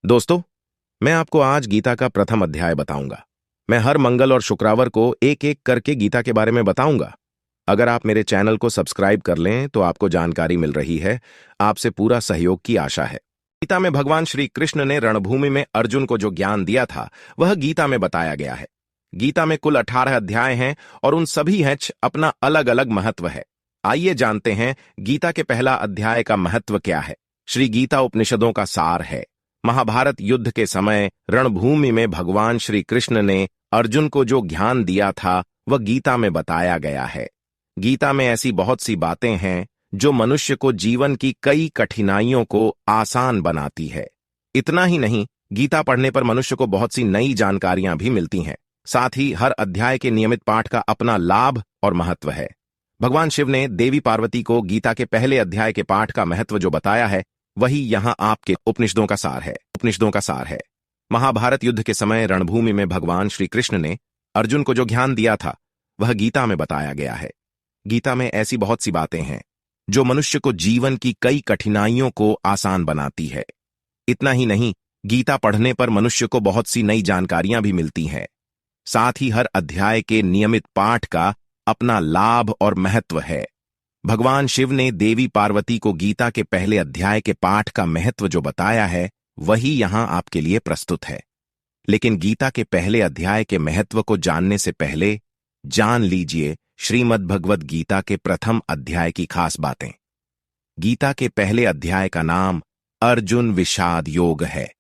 दोस्तों, मैं आपको आज गीता का प्रथम अध्याय बताऊंगा। मैं हर मंगल और शुक्रवार को एक एक करके गीता के बारे में बताऊंगा। अगर आप मेरे चैनल को सब्सक्राइब कर लें तो आपको जानकारी मिल रही है। आपसे पूरा सहयोग की आशा है। गीता में भगवान श्री कृष्ण ने रणभूमि में अर्जुन को जो ज्ञान दिया था वह गीता में बताया गया है। गीता में कुल 18 अध्याय हैं और उन सभी हैं अपना अलग अलग महत्व है। आइए जानते हैं गीता के पहला अध्याय का महत्व क्या है। श्री गीता उपनिषदों का सार है। महाभारत युद्ध के समय रणभूमि में भगवान श्री कृष्ण ने अर्जुन को जो ज्ञान दिया था वह गीता में बताया गया है। गीता में ऐसी बहुत सी बातें हैं जो मनुष्य को जीवन की कई कठिनाइयों को आसान बनाती है। इतना ही नहीं, गीता पढ़ने पर मनुष्य को बहुत सी नई जानकारियां भी मिलती हैं। साथ ही हर अध्याय के नियमित पाठ का अपना लाभ और महत्व है। भगवान शिव ने देवी पार्वती को गीता के पहले अध्याय के पाठ का महत्व जो बताया है वही यहाँ आपके उपनिषदों का सार है। महाभारत युद्ध के समय रणभूमि में भगवान श्री कृष्ण ने अर्जुन को जो ज्ञान दिया था वह गीता में बताया गया है। गीता में ऐसी बहुत सी बातें हैं जो मनुष्य को जीवन की कई कठिनाइयों को आसान बनाती है। इतना ही नहीं, गीता पढ़ने पर मनुष्य को बहुत सी नई जानकारियां भी मिलती हैं। साथ ही हर अध्याय के नियमित पाठ का अपना लाभ और महत्व है। भगवान शिव ने देवी पार्वती को गीता के पहले अध्याय के पाठ का महत्व जो बताया है वही यहां आपके लिए प्रस्तुत है। लेकिन गीता के पहले अध्याय के महत्व को जानने से पहले जान लीजिए श्रीमद् भगवद गीता के प्रथम अध्याय की खास बातें। गीता के पहले अध्याय का नाम अर्जुन विषाद योग है।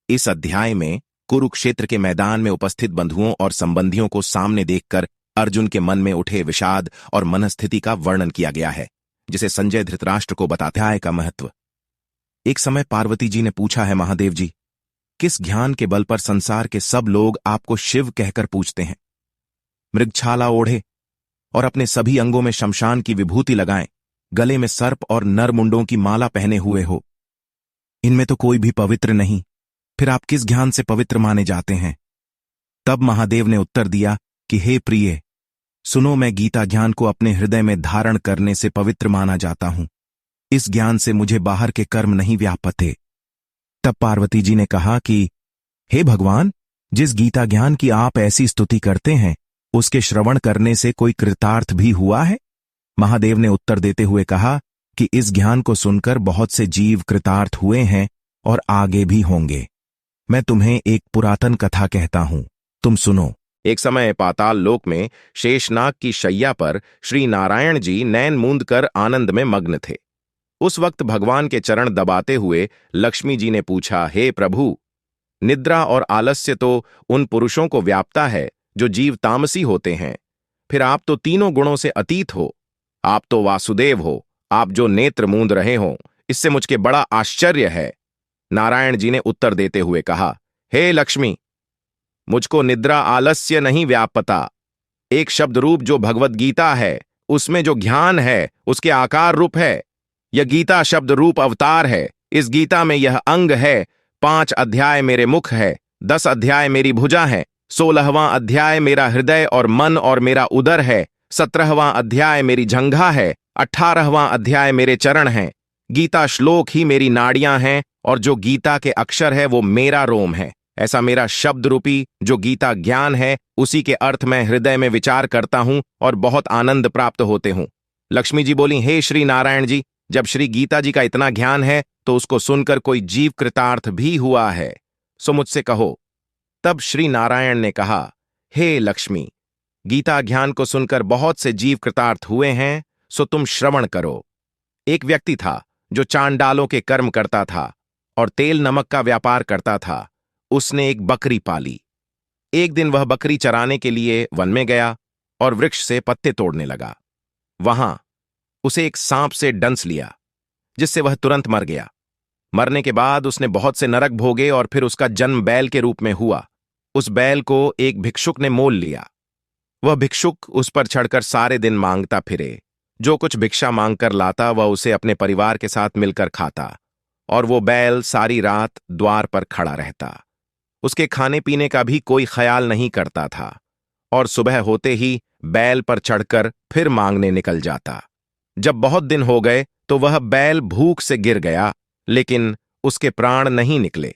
इस अध्याय में कुरुक्षेत्र के मैदान में उपस्थित बंधुओं और संबंधियों को सामने देखकर अर्जुन के मन में उठे विषाद और मनस्थिति का वर्णन किया गया है, जिसे संजय धृतराष्ट्र को बताते हैं का महत्व। एक समय पार्वती जी ने पूछा है, महादेव जी, किस ज्ञान के बल पर संसार के सब लोग आपको शिव कहकर पूछते हैं? मृगछाला ओढ़े और अपने सभी अंगों में शमशान की विभूति लगाएं, गले में सर्प और नरमुंडों की माला पहने हुए हो, इनमें तो कोई भी पवित्र नहीं, फिर आप किस ज्ञान से पवित्र माने जाते हैं? तब महादेव ने उत्तर दिया कि हे प्रिय, सुनो, मैं गीता ज्ञान को अपने हृदय में धारण करने से पवित्र माना जाता हूं। इस ज्ञान से मुझे बाहर के कर्म नहीं व्यापते। तब पार्वती जी ने कहा कि हे भगवान, जिस गीता ज्ञान की आप ऐसी स्तुति करते हैं उसके श्रवण करने से कोई कृतार्थ भी हुआ है? महादेव ने उत्तर देते हुए कहा कि इस ज्ञान को सुनकर बहुत से जीव कृतार्थ हुए हैं और आगे भी होंगे। मैं तुम्हें एक पुरातन कथा कहता हूं, तुम सुनो। एक समय पाताल लोक में शेषनाग की शैया पर श्री नारायण जी नैन मूंद कर आनंद में मग्न थे। उस वक्त भगवान के चरण दबाते हुए लक्ष्मी जी ने पूछा, हे प्रभु, निद्रा और आलस्य तो उन पुरुषों को व्यापता है जो जीव तामसी होते हैं। फिर आप तो तीनों गुणों से अतीत हो। आप तो वासुदेव हो। आप जो नेत्र मूंद रहे हो, इससे मुझके बड़ा आश्चर्य है। नारायण जी ने उत्तर देते हुए कहा, हे लक्ष्मी, मुझको निद्रा आलस्य नहीं व्यापता। एक शब्द रूप जो भगवद गीता है उसमें जो ज्ञान है उसके आकार रूप है। यह गीता शब्द रूप अवतार है। इस गीता में यह अंग है। 5 अध्याय मेरे मुख है, 10 अध्याय मेरी भुजा है, 16वां अध्याय मेरा हृदय और मन और मेरा उदर है, 17वां अध्याय मेरी जंघा है, 18वां अध्याय मेरे चरण हैं। गीता श्लोक ही मेरी नाड़ियां हैं और जो गीता के अक्षर है वो मेरा रोम है। ऐसा मेरा शब्द रूपी जो गीता ज्ञान है उसी के अर्थ में हृदय में विचार करता हूं और बहुत आनंद प्राप्त होते हूं। लक्ष्मी जी बोली, हे श्री नारायण जी, जब श्री गीता जी का इतना ज्ञान है तो उसको सुनकर कोई जीव कृतार्थ भी हुआ है, सो मुझसे कहो। तब श्री नारायण ने कहा, हे लक्ष्मी, गीता ज्ञान को सुनकर बहुत से जीव कृतार्थ हुए हैं, सो तुम श्रवण करो। एक व्यक्ति था जो चांडालों के कर्म करता था और तेल नमक का व्यापार करता था। उसने एक बकरी पाली। एक दिन वह बकरी चराने के लिए वन में गया और वृक्ष से पत्ते तोड़ने लगा। वहां उसे एक सांप से डंस लिया, जिससे वह तुरंत मर गया। मरने के बाद उसने बहुत से नरक भोगे और फिर उसका जन्म बैल के रूप में हुआ। उस बैल को एक भिक्षुक ने मोल लिया। वह भिक्षुक उस पर चढ़कर सारे दिन मांगता फिरे। जो कुछ भिक्षा मांगकर लाता वह उसे अपने परिवार के साथ मिलकर खाता और वो बैल सारी रात द्वार पर खड़ा रहता। उसके खाने पीने का भी कोई ख्याल नहीं करता था और सुबह होते ही बैल पर चढ़कर फिर मांगने निकल जाता। जब बहुत दिन हो गए तो वह बैल भूख से गिर गया, लेकिन उसके प्राण नहीं निकले।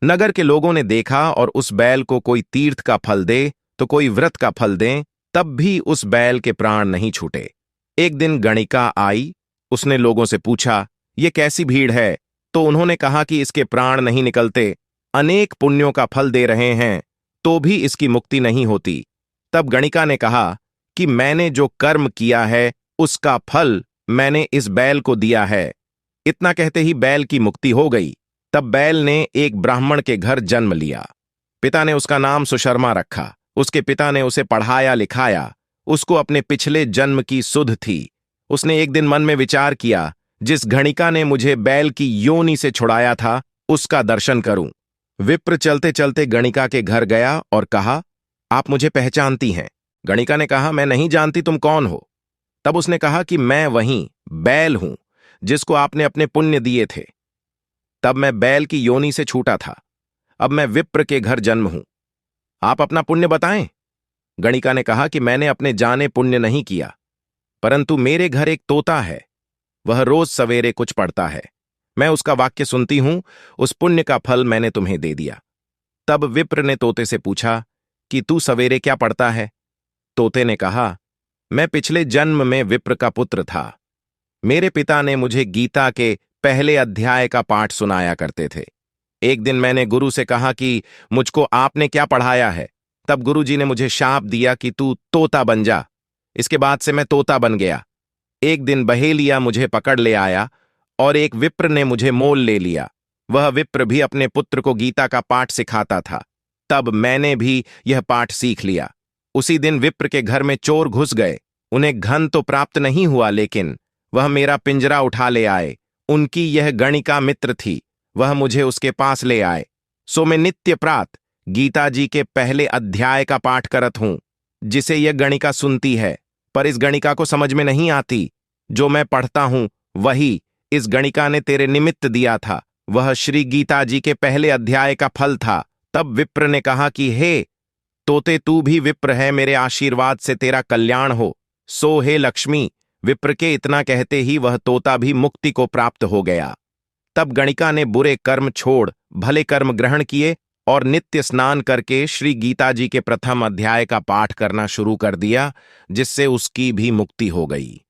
नगर के लोगों ने देखा और उस बैल को कोई तीर्थ का फल दे तो कोई व्रत का फल दें, तब भी उस बैल के प्राण नहीं छूटे। एक दिन गणिका आई। उसने लोगों से पूछा, ये कैसी भीड़ है? तो उन्होंने कहा कि इसके प्राण नहीं निकलते, अनेक पुण्यों का फल दे रहे हैं तो भी इसकी मुक्ति नहीं होती। तब गणिका ने कहा कि मैंने जो कर्म किया है उसका फल मैंने इस बैल को दिया है। इतना कहते ही बैल की मुक्ति हो गई। तब बैल ने एक ब्राह्मण के घर जन्म लिया। पिता ने उसका नाम सुशर्मा रखा। उसके पिता ने उसे पढ़ाया लिखाया। उसको अपने पिछले जन्म की सुध थी। उसने एक दिन मन में विचार किया, जिस गणिका ने मुझे बैल की योनि से छुड़ाया था उसका दर्शन करूं। विप्र चलते चलते गणिका के घर गया और कहा, आप मुझे पहचानती हैं? गणिका ने कहा, मैं नहीं जानती, तुम कौन हो? तब उसने कहा कि मैं वहीं बैल हूं जिसको आपने अपने पुण्य दिए थे। तब मैं बैल की योनि से छूटा था। अब मैं विप्र के घर जन्म हूं। आप अपना पुण्य बताएं। गणिका ने कहा कि मैंने अपने जाने पुण्य नहीं किया, परंतु मेरे घर एक तोता है। वह रोज सवेरे कुछ पढ़ता है। मैं उसका वाक्य सुनती हूं। उस पुण्य का फल मैंने तुम्हें दे दिया। तब विप्र ने तोते से पूछा कि तू सवेरे क्या पढ़ता है? तोते ने कहा, मैं पिछले जन्म में विप्र का पुत्र था। मेरे पिता ने मुझे गीता के पहले अध्याय का पाठ सुनाया करते थे। एक दिन मैंने गुरु से कहा कि मुझको आपने क्या पढ़ाया है? तब गुरुजी ने मुझे शाप दिया कि तू तोता बन जा। इसके बाद से मैं तोता बन गया। एक दिन बहेलिया मुझे पकड़ ले आया और एक विप्र ने मुझे मोल ले लिया। वह विप्र भी अपने पुत्र को गीता का पाठ सिखाता था। तब मैंने भी यह पाठ सीख लिया। उसी दिन विप्र के घर में चोर घुस गए। उन्हें घन तो प्राप्त नहीं हुआ, लेकिन वह मेरा पिंजरा उठा ले आए। उनकी यह गणिका मित्र थी। वह मुझे उसके पास ले आए। सो मैं नित्य प्रात गीता जी के पहले अध्याय का पाठ करत हूं, जिसे यह गणिका सुनती है। पर इस गणिका को समझ में नहीं आती। जो मैं पढ़ता हूं वही इस गणिका ने तेरे निमित्त दिया था। वह श्री गीता जी के पहले अध्याय का फल था। तब विप्र ने कहा कि हे तोते, तू भी विप्र है, मेरे आशीर्वाद से तेरा कल्याण हो। सो हे लक्ष्मी। विप्र के इतना कहते ही वह तोता भी मुक्ति को प्राप्त हो गया। तब गणिका ने बुरे कर्म छोड़ भले कर्म ग्रहण किए और नित्य स्नान करके श्री गीता जी के प्रथम अध्याय का पाठ करना शुरू कर दिया, जिससे उसकी भी मुक्ति हो गई।